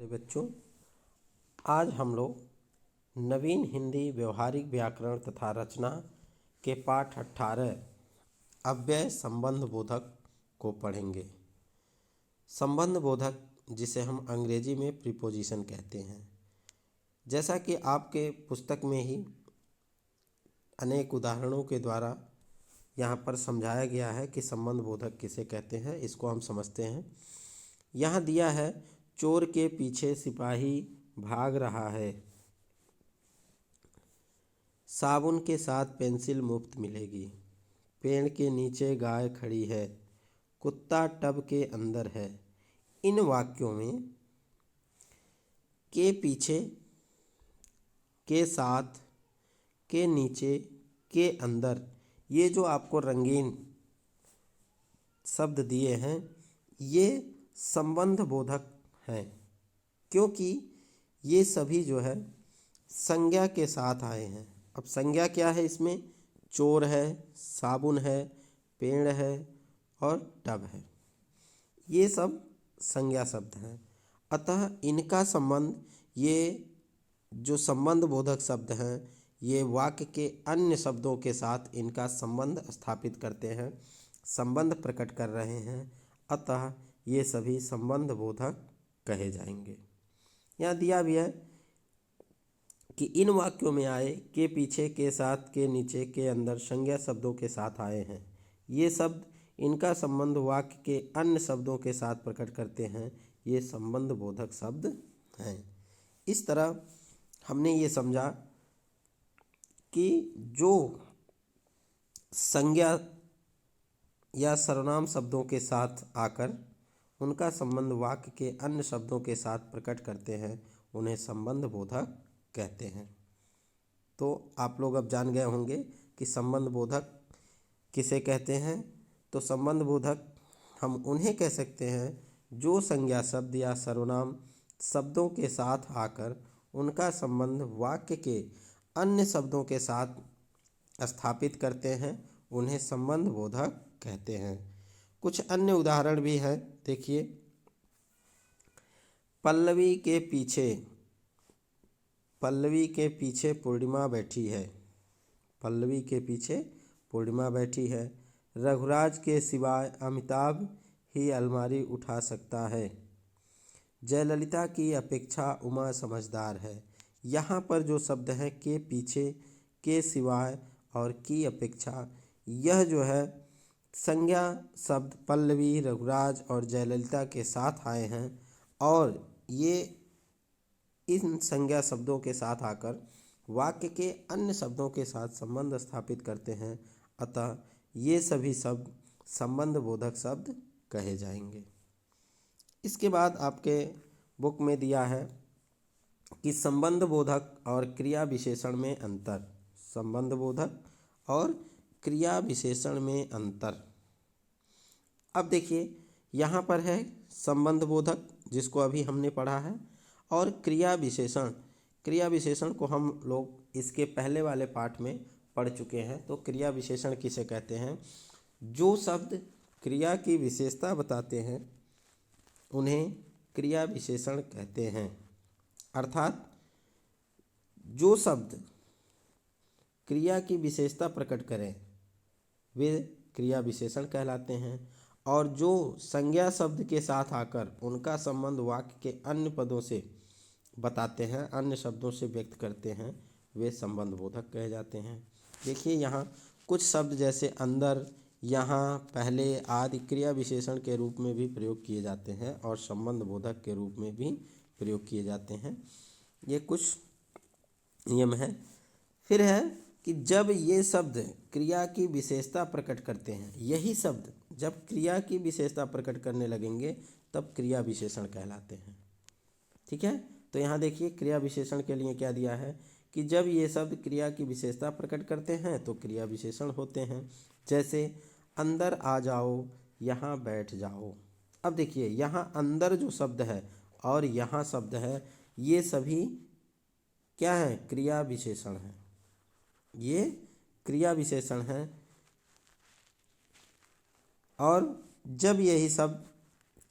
बच्चों, आज हम लोग नवीन हिंदी व्यवहारिक व्याकरण तथा रचना के पाठ 18 अव्यय संबंध बोधक को पढ़ेंगे। संबंध बोधक जिसे हम अंग्रेजी में प्रीपोजिशन कहते हैं। जैसा कि आपके पुस्तक में ही अनेक उदाहरणों के द्वारा यहाँ पर समझाया गया है कि संबंध बोधक किसे कहते हैं, इसको हम समझते हैं। यहाँ दिया है, चोर के पीछे सिपाही भाग रहा है, साबुन के साथ पेंसिल मुफ्त मिलेगी, पेड़ के नीचे गाय खड़ी है, कुत्ता टब के अंदर है। इन वाक्यों में के पीछे, के साथ, के नीचे, के अंदर, ये जो आपको रंगीन शब्द दिए हैं, ये संबंध बोधक हैं, क्योंकि ये सभी जो है संज्ञा के साथ आए हैं। अब संज्ञा क्या है इसमें? चोर है, साबुन है, पेड़ है और टब है, ये सब संज्ञा शब्द हैं। अतः इनका संबंध, ये जो संबंध बोधक शब्द हैं, ये वाक्य के अन्य शब्दों के साथ इनका संबंध स्थापित करते हैं, संबंध प्रकट कर रहे हैं। अतः ये सभी संबंध बोधक कहे जाएंगे। यहाँ दिया भी है कि इन वाक्यों में आए के पीछे, के साथ, के नीचे, के अंदर संज्ञा शब्दों के साथ आए हैं। ये शब्द, इनका संबंध वाक्य के अन्य शब्दों के साथ प्रकट करते हैं, ये संबंध बोधक शब्द हैं। इस तरह हमने ये समझा कि जो संज्ञा या सर्वनाम शब्दों के साथ आकर उनका संबंध वाक्य के अन्य शब्दों के साथ प्रकट करते हैं, उन्हें संबंध बोधक कहते हैं। तो आप लोग अब जान गए होंगे कि संबंध बोधक किसे कहते हैं। तो संबंध बोधक हम उन्हें कह सकते हैं जो संज्ञा शब्द या सर्वनाम शब्दों के साथ आकर उनका संबंध वाक्य के अन्य शब्दों के साथ स्थापित करते हैं, उन्हें संबंध बोधक कहते हैं। कुछ अन्य उदाहरण भी हैं, देखिए। पल्लवी के पीछे, पल्लवी के पीछे पूर्णिमा बैठी है, पल्लवी के पीछे पूर्णिमा बैठी है। रघुराज के सिवाय अमिताभ ही अलमारी उठा सकता है, जयललिता की अपेक्षा उमा समझदार है। यहाँ पर जो शब्द है के पीछे, के सिवाय और की अपेक्षा, यह जो है संज्ञा शब्द पल्लवी, रघुराज और जयललिता के साथ आए हैं और ये इन संज्ञा शब्दों के साथ आकर वाक्य के अन्य शब्दों के साथ संबंध स्थापित करते हैं। अतः ये सभी शब्द संबंध बोधक शब्द कहे जाएंगे। इसके बाद आपके बुक में दिया है कि संबंध बोधक और क्रिया विशेषण में अंतर। संबंध बोधक और क्रिया विशेषण में अंतर। अब देखिए, यहाँ पर है संबंध बोधक जिसको अभी हमने पढ़ा है, और क्रिया विशेषण। क्रिया विशेषण को हम लोग इसके पहले वाले पाठ में पढ़ चुके हैं। तो क्रिया विशेषण किसे कहते हैं? जो शब्द क्रिया की विशेषता बताते हैं उन्हें क्रिया विशेषण कहते हैं। अर्थात जो शब्द क्रिया की विशेषता प्रकट करें वे क्रिया विशेषण कहलाते हैं, और जो संज्ञा शब्द के साथ आकर उनका संबंध वाक्य के अन्य पदों से बताते हैं, अन्य शब्दों से व्यक्त करते हैं, वे संबंध बोधक कहे जाते हैं। देखिए, यहाँ कुछ शब्द जैसे अंदर, यहाँ, पहले आदि क्रिया विशेषण के रूप में भी प्रयोग किए जाते हैं और संबंध बोधक के रूप में भी प्रयोग किए जाते हैं। ये कुछ नियम है। फिर है कि जब ये शब्द क्रिया की विशेषता प्रकट करते हैं, यही शब्द जब क्रिया की विशेषता प्रकट करने लगेंगे तब क्रिया विशेषण कहलाते हैं। ठीक है, तो यहाँ देखिए क्रिया विशेषण के लिए क्या दिया है कि जब ये शब्द क्रिया की विशेषता प्रकट करते हैं तो क्रिया विशेषण होते हैं। जैसे अंदर आ जाओ, यहाँ बैठ जाओ। अब देखिए, यहाँ अंदर जो शब्द है और यहाँ शब्द है, ये सभी क्या है? क्रिया विशेषण हैं। ये क्रिया विशेषण हैं। और जब यही शब्द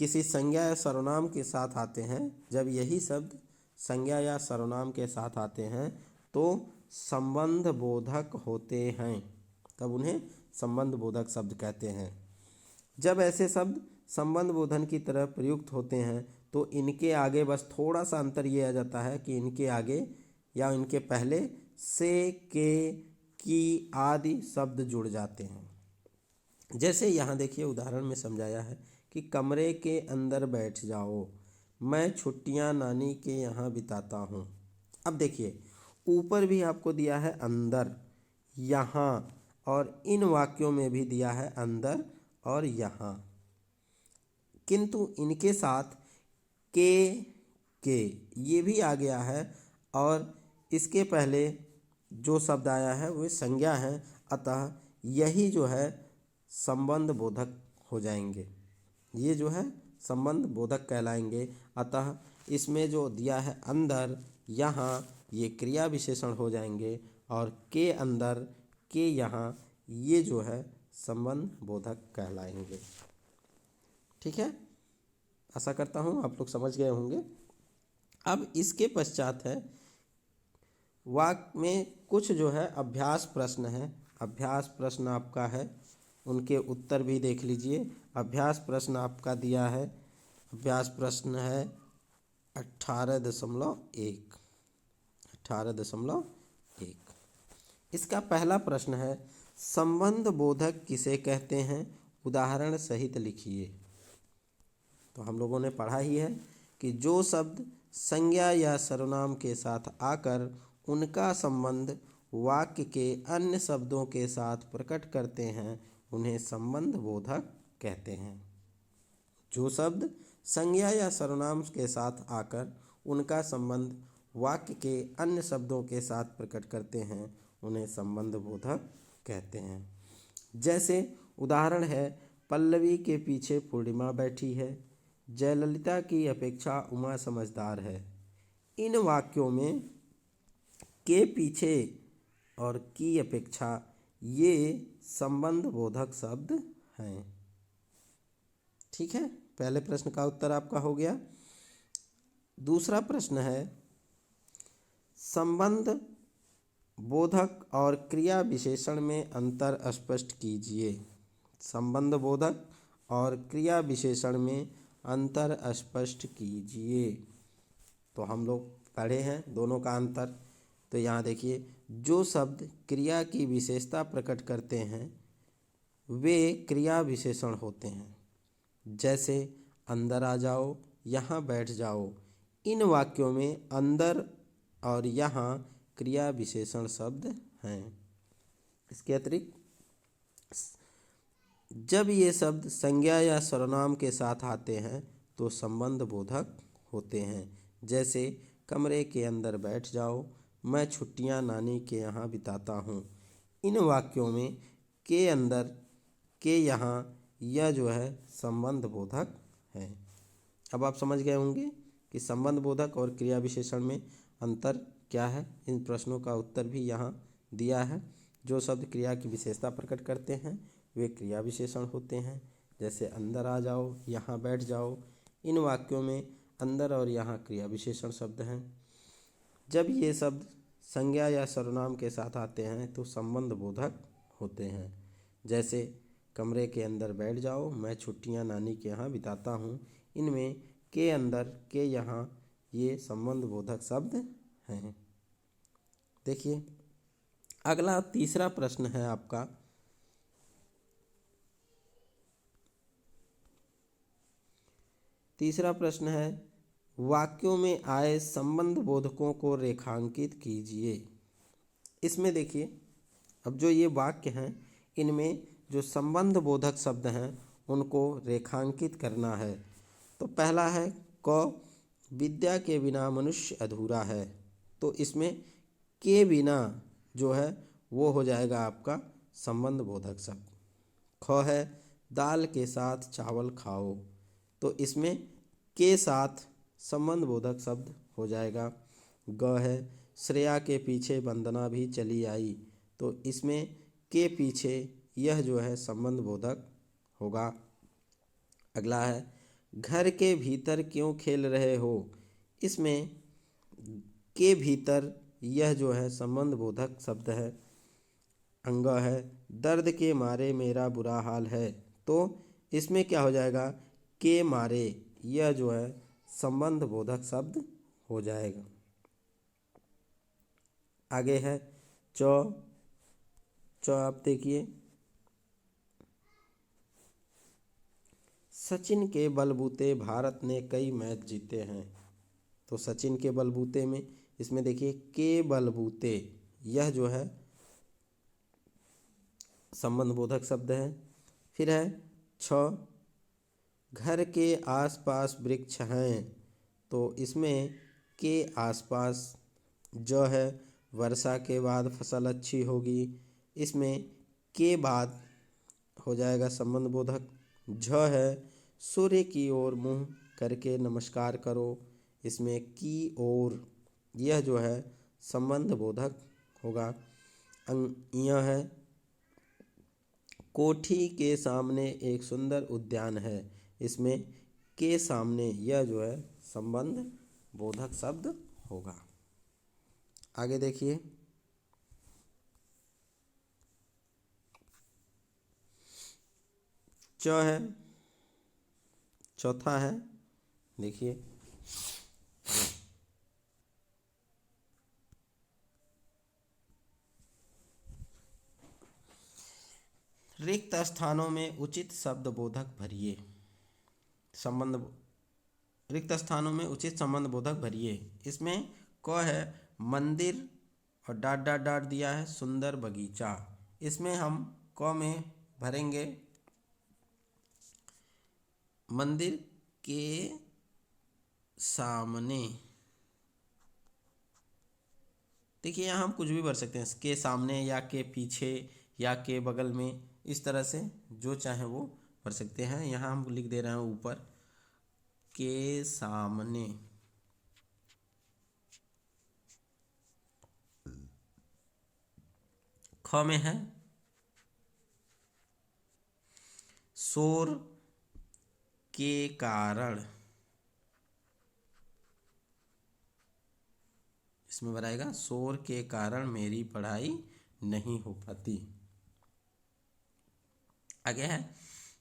किसी संज्ञा या सर्वनाम के साथ आते हैं, जब यही शब्द संज्ञा या सर्वनाम के साथ आते हैं तो संबंध बोधक होते हैं, तब उन्हें संबंध बोधक शब्द कहते हैं। जब ऐसे शब्द संबंध बोधन की तरह प्रयुक्त होते हैं तो इनके आगे बस थोड़ा सा अंतर ये आ जाता है कि इनके आगे या इनके पहले से, के, की आदि शब्द जुड़ जाते हैं। जैसे यहाँ देखिए उदाहरण में समझाया है कि कमरे के अंदर बैठ जाओ, मैं छुट्टियाँ नानी के यहाँ बिताता हूँ। अब देखिए ऊपर भी आपको दिया है अंदर, यहाँ, और इन वाक्यों में भी दिया है अंदर और यहाँ, किंतु इनके साथ के ये भी आ गया है और इसके पहले जो शब्द आया है वे संज्ञा है, अतः यही जो है संबंध बोधक हो जाएंगे, ये जो है संबंध बोधक कहलाएंगे। अतः इसमें जो दिया है अंदर, यहाँ, ये क्रिया विशेषण हो जाएंगे और के अंदर, के यहाँ, ये जो है संबंध बोधक कहलाएंगे। ठीक है, आशा करता हूँ आप लोग समझ गए होंगे। अब इसके पश्चात है वाक्य में कुछ जो है अभ्यास प्रश्न है। अभ्यास प्रश्न आपका है, उनके उत्तर भी देख लीजिए। अभ्यास प्रश्न आपका दिया है, अभ्यास प्रश्न है 18.1। इसका पहला प्रश्न है संबंध बोधक किसे कहते हैं, उदाहरण सहित लिखिए। तो हम लोगों ने पढ़ा ही है कि जो शब्द संज्ञा या सर्वनाम के साथ आकर उनका संबंध वाक्य के अन्य शब्दों के साथ प्रकट करते हैं उन्हें संबंध बोधक कहते हैं। जो शब्द संज्ञा या सर्वनाम के साथ आकर उनका संबंध वाक्य के अन्य शब्दों के साथ प्रकट करते हैं उन्हें संबंध बोधक कहते हैं। जैसे उदाहरण है पल्लवी के पीछे पूर्णिमा बैठी है, जयललिता की अपेक्षा उमा समझदार है। इन वाक्यों में के पीछे और की अपेक्षा ये संबंध बोधक शब्द हैं। ठीक है, पहले प्रश्न का उत्तर आपका हो गया। दूसरा प्रश्न है संबंध बोधक और क्रिया विशेषण में अंतर स्पष्ट कीजिए। संबंध बोधक और क्रिया विशेषण में अंतर स्पष्ट कीजिए। तो हम लोग पढ़े हैं दोनों का अंतर। तो यहाँ देखिए जो शब्द क्रिया की विशेषता प्रकट करते हैं वे क्रिया विशेषण होते हैं। जैसे अंदर आ जाओ, यहाँ बैठ जाओ। इन वाक्यों में अंदर और यहाँ क्रिया विशेषण शब्द हैं। इसके अतिरिक्त जब ये शब्द संज्ञा या सर्वनाम के साथ आते हैं तो संबंध बोधक होते हैं। जैसे कमरे के अंदर बैठ जाओ, मैं छुट्टियां नानी के यहाँ बिताता हूँ। इन वाक्यों में के अंदर, के यहाँ, यह जो है संबंध बोधक है। अब आप समझ गए होंगे कि संबंध बोधक और क्रिया विशेषण में अंतर क्या है। इन प्रश्नों का उत्तर भी यहाँ दिया है। जो शब्द क्रिया की विशेषता प्रकट करते हैं वे क्रिया विशेषण होते हैं। जैसे अंदर आ जाओ, यहाँ बैठ जाओ। इन वाक्यों में अंदर और यहाँ क्रिया विशेषण शब्द हैं। जब ये शब्द संज्ञा या सर्वनाम के साथ आते हैं तो संबंध बोधक होते हैं। जैसे कमरे के अंदर बैठ जाओ, मैं छुट्टियां नानी के यहाँ बिताता हूँ। इनमें के अंदर, के यहाँ, ये संबंध बोधक शब्द हैं। देखिए अगला तीसरा प्रश्न है आपका तीसरा प्रश्न है वाक्यों में आए संबंध बोधकों को रेखांकित कीजिए। इसमें देखिए अब जो ये वाक्य हैं इनमें जो संबंध बोधक शब्द हैं उनको रेखांकित करना है। तो पहला है क, विद्या के बिना मनुष्य अधूरा है। तो इसमें के बिना जो है वो हो जाएगा आपका संबंध बोधक शब्द। ख है दाल के साथ चावल खाओ। तो इसमें के साथ संबंध बोधक शब्द हो जाएगा। ग है श्रेया के पीछे वंदना भी चली आई। तो इसमें के पीछे यह जो है संबंध बोधक होगा। अगला है घर के भीतर क्यों खेल रहे हो। इसमें के भीतर यह जो है संबंध बोधक शब्द है, अंग है। दर्द के मारे मेरा बुरा हाल है, तो इसमें क्या हो जाएगा, के मारे यह जो है संबंध बोधक शब्द हो जाएगा। आगे है चौ। चौ आप देखिए, सचिन के बलबूते भारत ने कई मैच जीते हैं। तो सचिन के बलबूते में इसमें देखिए के बलबूते यह जो है संबंध बोधक शब्द है। फिर है छ, घर के आसपास वृक्ष हैं। तो इसमें के आसपास जो है वर्षा के बाद फसल अच्छी होगी। इसमें के बाद हो जाएगा संबंध बोधक। झ है सूर्य की ओर मुंह करके नमस्कार करो। इसमें की ओर यह जो है संबंध बोधक होगा। यह है कोठी के सामने एक सुंदर उद्यान है। इसमें के सामने यह जो है संबंध बोधक शब्द होगा। आगे देखिए, च है, चौथा है, देखिए रिक्त स्थानों में उचित शब्द बोधक भरिए। संबंध रिक्त स्थानों में उचित संबंध बोधक भरिए। इसमें क है मंदिर और डाट डाट डाट दिया है सुंदर बगीचा। इसमें हम क में भरेंगे मंदिर के सामने। देखिए यहाँ हम कुछ भी भर सकते हैं, के सामने या के पीछे या के बगल में, इस तरह से जो चाहे वो भर सकते हैं। यहाँ हम लिख दे रहे हैं ऊपर के सामने। ख में है शोर के कारण। इसमें भराएगा शोर के कारण मेरी पढ़ाई नहीं हो पाती। आगे है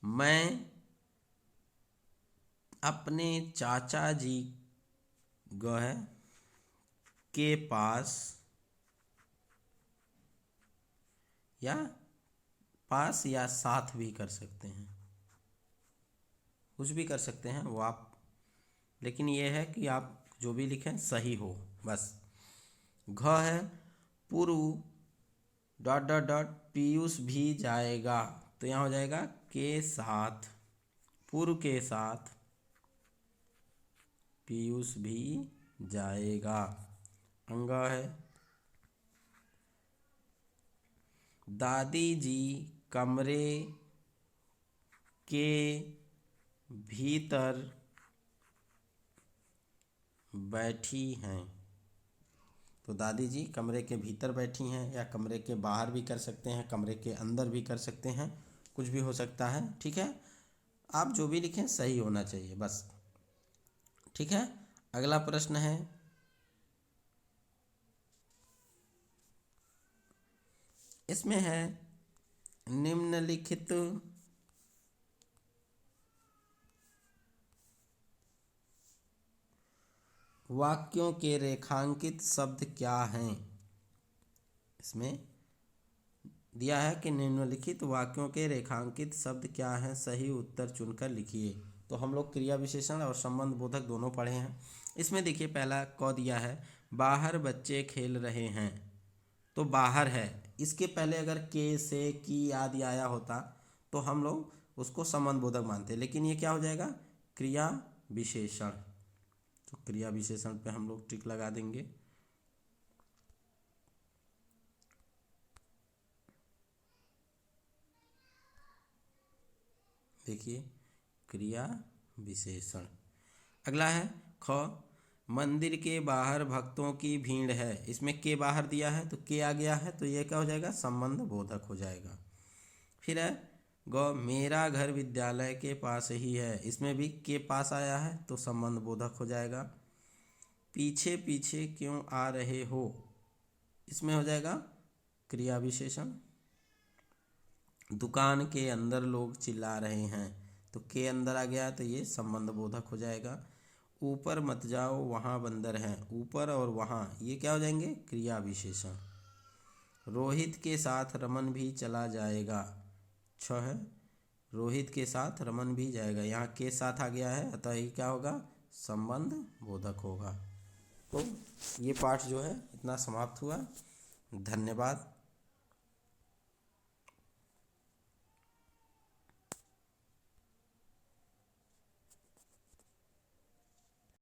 मैं अपने चाचा जी ग है के पास या साथ भी कर सकते हैं, कुछ भी कर सकते हैं वो आप, लेकिन ये है कि आप जो भी लिखें सही हो बस। घ है पूर्व डॉट डॉट डॉट पीयूष भी जाएगा। तो यहाँ हो जाएगा के साथ, पूर्व के साथ पीयूष भी जाएगा। अंग है दादी जी कमरे के भीतर बैठी हैं। तो दादी जी कमरे के भीतर बैठी हैं, या कमरे के बाहर भी कर सकते हैं, कमरे के अंदर भी कर सकते हैं, कुछ भी हो सकता है। ठीक है, आप जो भी लिखें सही होना चाहिए बस। ठीक है, अगला प्रश्न है इसमें है निम्नलिखित वाक्यों के रेखांकित शब्द क्या हैं। इसमें दिया है कि निम्नलिखित वाक्यों के रेखांकित शब्द क्या हैं, सही उत्तर चुनकर लिखिए। तो हम लोग क्रिया विशेषण और संबंध बोधक दोनों पढ़े हैं। इसमें देखिए पहला क दिया है बाहर बच्चे खेल रहे हैं। तो बाहर है, इसके पहले अगर के से की आदि आया होता तो हम लोग उसको संबंध बोधक मानते, लेकिन ये क्या हो जाएगा क्रिया विशेषण। तो क्रिया विशेषण पे हम लोग टिक लगा देंगे। देखिए क्रिया विशेषण। अगला है ख मंदिर के बाहर भक्तों की भीड़ है। इसमें के बाहर दिया है तो के आ गया है, तो ये क्या हो जाएगा संबंध बोधक हो जाएगा। फिर है गौ मेरा घर विद्यालय के पास ही है, इसमें भी के पास आया है तो संबंध बोधक हो जाएगा। पीछे पीछे क्यों आ रहे हो, इसमें हो जाएगा क्रिया विशेषण। दुकान के अंदर लोग चिल्ला रहे हैं, तो के अंदर आ गया तो ये संबंध बोधक हो जाएगा। ऊपर मत जाओ वहाँ बंदर हैं, ऊपर और वहाँ ये क्या हो जाएंगे, क्रिया विशेषण। रोहित के साथ रमन भी चला जाएगा, छ है, रोहित के साथ रमन भी जाएगा, यहाँ के साथ आ गया है अतः ये क्या होगा, संबंध बोधक होगा। तो ये पाठ जो है इतना समाप्त हुआ। धन्यवाद।